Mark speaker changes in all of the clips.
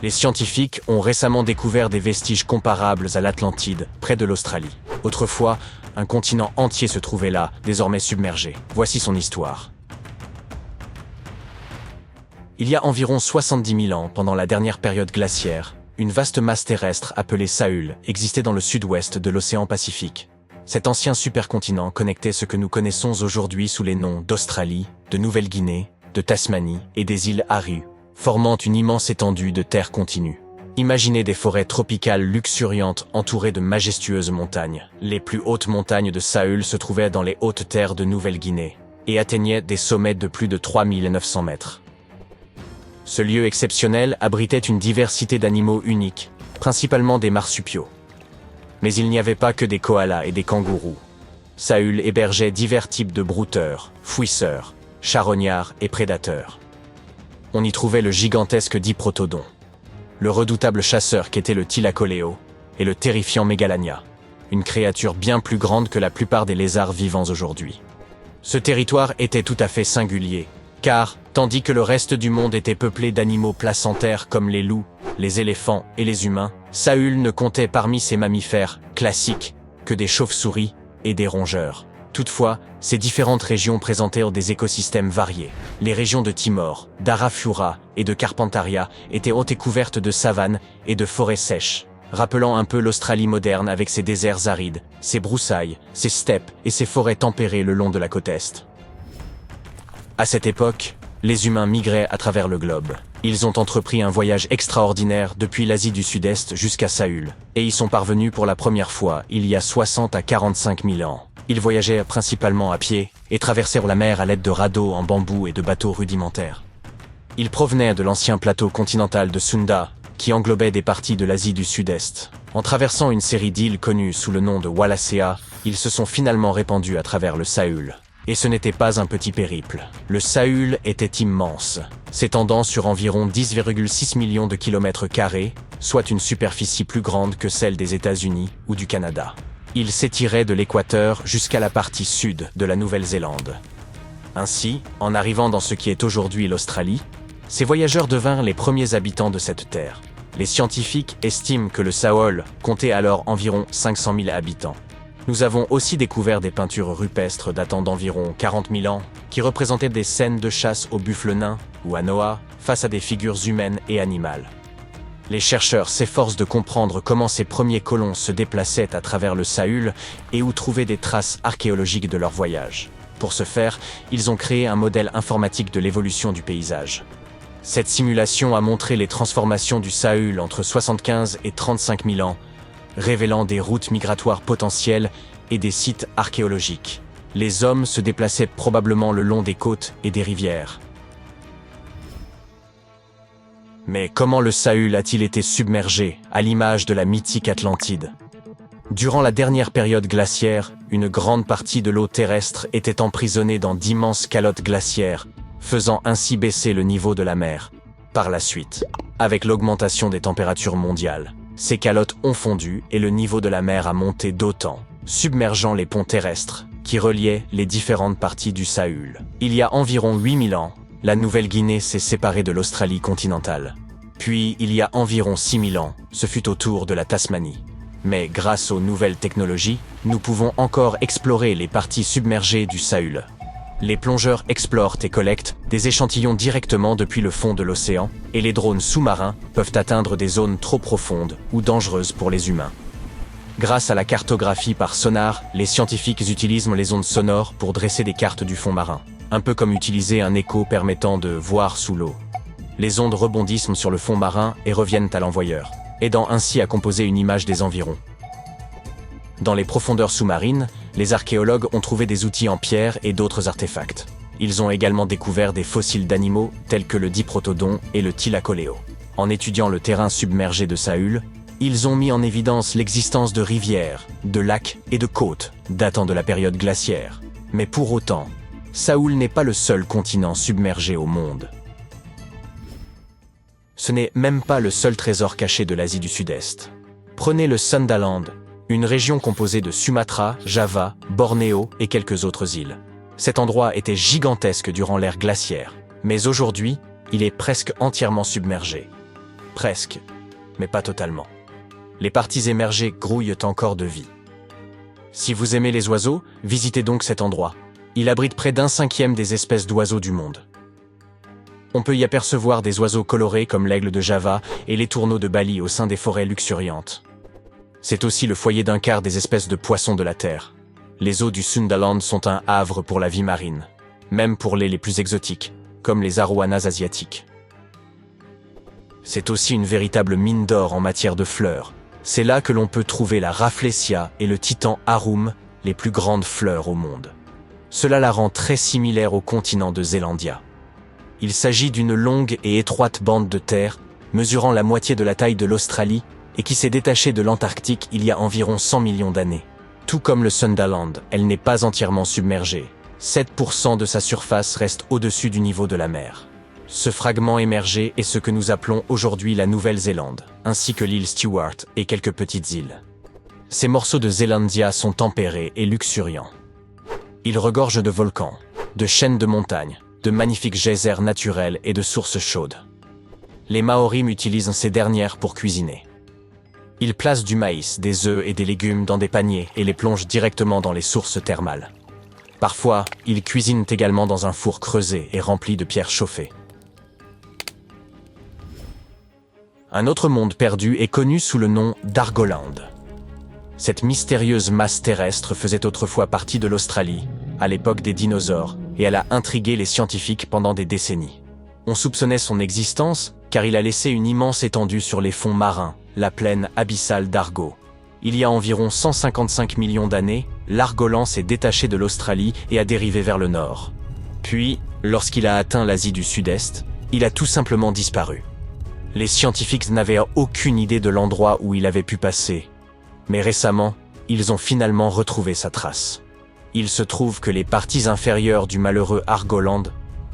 Speaker 1: Les scientifiques ont récemment découvert des vestiges comparables à l'Atlantide, près de l'Australie. Autrefois, un continent entier se trouvait là, désormais submergé. Voici son histoire. Il y a environ 70 000 ans, pendant la dernière période glaciaire, une vaste masse terrestre appelée Sahul existait dans le sud-ouest de l'océan Pacifique. Cet ancien supercontinent connectait ce que nous connaissons aujourd'hui sous les noms d'Australie, de Nouvelle-Guinée, de Tasmanie et des îles Aru, formant une immense étendue de terre continue. Imaginez des forêts tropicales luxuriantes entourées de majestueuses montagnes. Les plus hautes montagnes de Sahul se trouvaient dans les hautes terres de Nouvelle-Guinée et atteignaient des sommets de plus de 3900 mètres. Ce lieu exceptionnel abritait une diversité d'animaux uniques, principalement des marsupiaux. Mais il n'y avait pas que des koalas et des kangourous. Sahul hébergeait divers types de brouteurs, fouisseurs, charognards et prédateurs. On y trouvait le gigantesque diprotodon, le redoutable chasseur qu'était le thylacoleo et le terrifiant mégalania, une créature bien plus grande que la plupart des lézards vivants aujourd'hui. Ce territoire était tout à fait singulier, car, tandis que le reste du monde était peuplé d'animaux placentaires comme les loups, les éléphants et les humains, Sahul ne comptait parmi ses mammifères classiques que des chauves-souris et des rongeurs. Toutefois, ces différentes régions présentaient des écosystèmes variés. Les régions de Timor, d'Arafura et de Carpentaria étaient hautes et couvertes de savanes et de forêts sèches, rappelant un peu l'Australie moderne avec ses déserts arides, ses broussailles, ses steppes et ses forêts tempérées le long de la côte est. À cette époque, les humains migraient à travers le globe. Ils ont entrepris un voyage extraordinaire depuis l'Asie du Sud-Est jusqu'à Sahul, et y sont parvenus pour la première fois il y a 60 à 45 000 ans. Ils voyageaient principalement à pied et traversèrent la mer à l'aide de radeaux en bambou et de bateaux rudimentaires. Ils provenaient de l'ancien plateau continental de Sunda, qui englobait des parties de l'Asie du Sud-Est. En traversant une série d'îles connues sous le nom de Wallacea, ils se sont finalement répandus à travers le Sahul. Et ce n'était pas un petit périple. Le Sahul était immense, s'étendant sur environ 10,6 millions de kilomètres carrés, soit une superficie plus grande que celle des États-Unis ou du Canada. Il s'étirait de l'équateur jusqu'à la partie sud de la Nouvelle-Zélande. Ainsi, en arrivant dans ce qui est aujourd'hui l'Australie, ces voyageurs devinrent les premiers habitants de cette terre. Les scientifiques estiment que le Sahul comptait alors environ 500 000 habitants. Nous avons aussi découvert des peintures rupestres datant d'environ 40 000 ans, qui représentaient des scènes de chasse au buffle nain ou à Noah face à des figures humaines et animales. Les chercheurs s'efforcent de comprendre comment ces premiers colons se déplaçaient à travers le Sahul et où trouver des traces archéologiques de leur voyage. Pour ce faire, ils ont créé un modèle informatique de l'évolution du paysage. Cette simulation a montré les transformations du Sahul entre 75 et 35 000 ans, révélant des routes migratoires potentielles et des sites archéologiques. Les hommes se déplaçaient probablement le long des côtes et des rivières. Mais comment le Sahul a-t-il été submergé, à l'image de la mythique Atlantide? Durant la dernière période glaciaire, une grande partie de l'eau terrestre était emprisonnée dans d'immenses calottes glaciaires, faisant ainsi baisser le niveau de la mer. Par la suite, avec l'augmentation des températures mondiales, ces calottes ont fondu et le niveau de la mer a monté d'autant, submergeant les ponts terrestres qui reliaient les différentes parties du Sahul. Il y a environ 8000 ans, la Nouvelle-Guinée s'est séparée de l'Australie continentale. Puis, il y a environ 6000 ans, ce fut au tour de la Tasmanie. Mais grâce aux nouvelles technologies, nous pouvons encore explorer les parties submergées du Sahul. Les plongeurs explorent et collectent des échantillons directement depuis le fond de l'océan, et les drones sous-marins peuvent atteindre des zones trop profondes ou dangereuses pour les humains. Grâce à la cartographie par sonar, les scientifiques utilisent les ondes sonores pour dresser des cartes du fond marin, un peu comme utiliser un écho permettant de voir sous l'eau. Les ondes rebondissent sur le fond marin et reviennent à l'envoyeur, aidant ainsi à composer une image des environs. Dans les profondeurs sous-marines, les archéologues ont trouvé des outils en pierre et d'autres artefacts. Ils ont également découvert des fossiles d'animaux tels que le diprotodon et le thylacoleo. En étudiant le terrain submergé de Sahul, ils ont mis en évidence l'existence de rivières, de lacs et de côtes datant de la période glaciaire. Mais pour autant, Sahul n'est pas le seul continent submergé au monde. Ce n'est même pas le seul trésor caché de l'Asie du Sud-Est. Prenez le Sundaland, une région composée de Sumatra, Java, Bornéo et quelques autres îles. Cet endroit était gigantesque durant l'ère glaciaire, mais aujourd'hui, il est presque entièrement submergé. Presque, mais pas totalement. Les parties émergées grouillent encore de vie. Si vous aimez les oiseaux, visitez donc cet endroit. Il abrite près d'1/5 des espèces d'oiseaux du monde. On peut y apercevoir des oiseaux colorés comme l'aigle de Java et les tourneaux de Bali au sein des forêts luxuriantes. C'est aussi le foyer d'un quart des espèces de poissons de la Terre. Les eaux du Sundaland sont un havre pour la vie marine, même pour les plus exotiques, comme les arowanas asiatiques. C'est aussi une véritable mine d'or en matière de fleurs. C'est là que l'on peut trouver la Rafflesia et le titan Arum, les plus grandes fleurs au monde. Cela la rend très similaire au continent de Zélandia. Il s'agit d'une longue et étroite bande de terre, mesurant la moitié de la taille de l'Australie et qui s'est détachée de l'Antarctique il y a environ 100 millions d'années. Tout comme le Sundaland, elle n'est pas entièrement submergée. 7% de sa surface reste au-dessus du niveau de la mer. Ce fragment émergé est ce que nous appelons aujourd'hui la Nouvelle-Zélande, ainsi que l'île Stewart et quelques petites îles. Ces morceaux de Zélandia sont tempérés et luxuriants. Ils regorgent de volcans, de chaînes de montagnes, de magnifiques geysers naturels et de sources chaudes. Les Maoris utilisent ces dernières pour cuisiner. Ils placent du maïs, des œufs et des légumes dans des paniers et les plongent directement dans les sources thermales. Parfois, ils cuisinent également dans un four creusé et rempli de pierres chauffées. Un autre monde perdu est connu sous le nom d'Argoland. Cette mystérieuse masse terrestre faisait autrefois partie de l'Australie, à l'époque des dinosaures, et elle a intrigué les scientifiques pendant des décennies. On soupçonnait son existence car il a laissé une immense étendue sur les fonds marins, la plaine abyssale d'Argo. Il y a environ 155 millions d'années, l'Argolan s'est détaché de l'Australie et a dérivé vers le nord. Puis, lorsqu'il a atteint l'Asie du Sud-Est, il a tout simplement disparu. Les scientifiques n'avaient aucune idée de l'endroit où il avait pu passer. Mais récemment, ils ont finalement retrouvé sa trace. Il se trouve que les parties inférieures du malheureux Argoland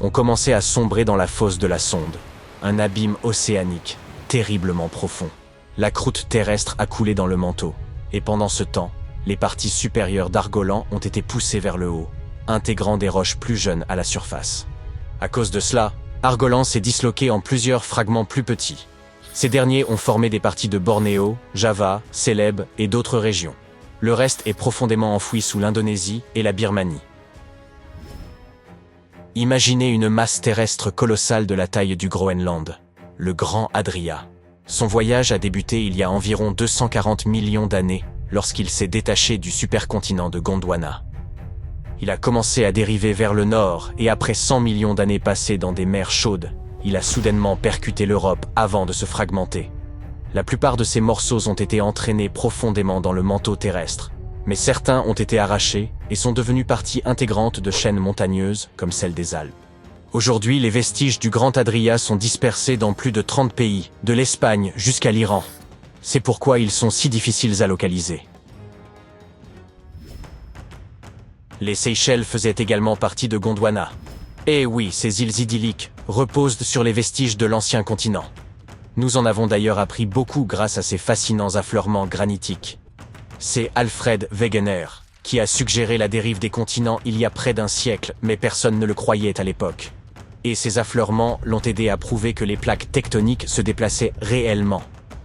Speaker 1: ont commencé à sombrer dans la fosse de la sonde, un abîme océanique terriblement profond. La croûte terrestre a coulé dans le manteau, et pendant ce temps, les parties supérieures d'Argolan ont été poussées vers le haut, intégrant des roches plus jeunes à la surface. À cause de cela, Argolan s'est disloqué en plusieurs fragments plus petits. Ces derniers ont formé des parties de Bornéo, Java, Célèbes et d'autres régions. Le reste est profondément enfoui sous l'Indonésie et la Birmanie. Imaginez une masse terrestre colossale de la taille du Groenland, le Grand Adria. Son voyage a débuté il y a environ 240 millions d'années lorsqu'il s'est détaché du supercontinent de Gondwana. Il a commencé à dériver vers le nord et après 100 millions d'années passées dans des mers chaudes, il a soudainement percuté l'Europe avant de se fragmenter. La plupart de ces morceaux ont été entraînés profondément dans le manteau terrestre, mais certains ont été arrachés et sont devenus partie intégrante de chaînes montagneuses comme celle des Alpes. Aujourd'hui, les vestiges du Grand Adria sont dispersés dans plus de 30 pays, de l'Espagne jusqu'à l'Iran. C'est pourquoi ils sont si difficiles à localiser. Les Seychelles faisaient également partie de Gondwana. Et oui, ces îles idylliques reposent sur les vestiges de l'ancien continent. Nous en avons d'ailleurs appris beaucoup grâce à ces fascinants affleurements granitiques. C'est Alfred Wegener qui a suggéré la dérive des continents il y a près d'un siècle, mais personne ne le croyait à l'époque. Et ces affleurements l'ont aidé à prouver que les plaques tectoniques se déplaçaient réellement.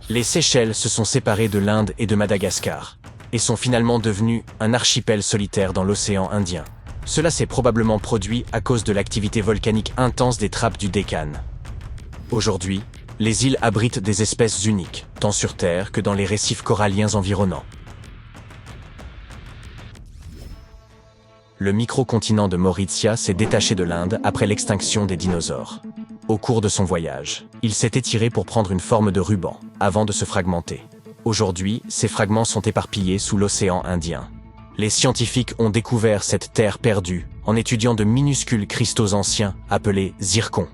Speaker 1: Les Seychelles se sont séparées de l'Inde et de Madagascar, et sont finalement devenus un archipel solitaire dans l'océan Indien. Cela s'est probablement produit à cause de l'activité volcanique intense des trappes du Deccan. Aujourd'hui, les îles abritent des espèces uniques, tant sur Terre que dans les récifs coralliens environnants. Le microcontinent de Mauritia s'est détaché de l'Inde après l'extinction des dinosaures. Au cours de son voyage, il s'est étiré pour prendre une forme de ruban, avant de se fragmenter. Aujourd'hui, ces fragments sont éparpillés sous l'océan Indien. Les scientifiques ont découvert cette terre perdue en étudiant de minuscules cristaux anciens appelés zircons.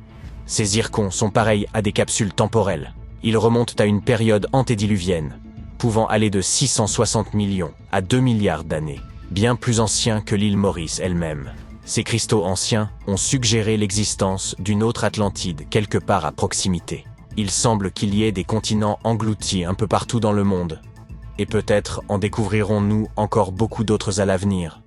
Speaker 1: Ces zircons sont pareils à des capsules temporelles. Ils remontent à une période antédiluvienne, pouvant aller de 660 millions à 2 milliards d'années, bien plus anciens que l'île Maurice elle-même. Ces cristaux anciens ont suggéré l'existence d'une autre Atlantide quelque part à proximité. Il semble qu'il y ait des continents engloutis un peu partout dans le monde. Et peut-être en découvrirons-nous encore beaucoup d'autres à l'avenir.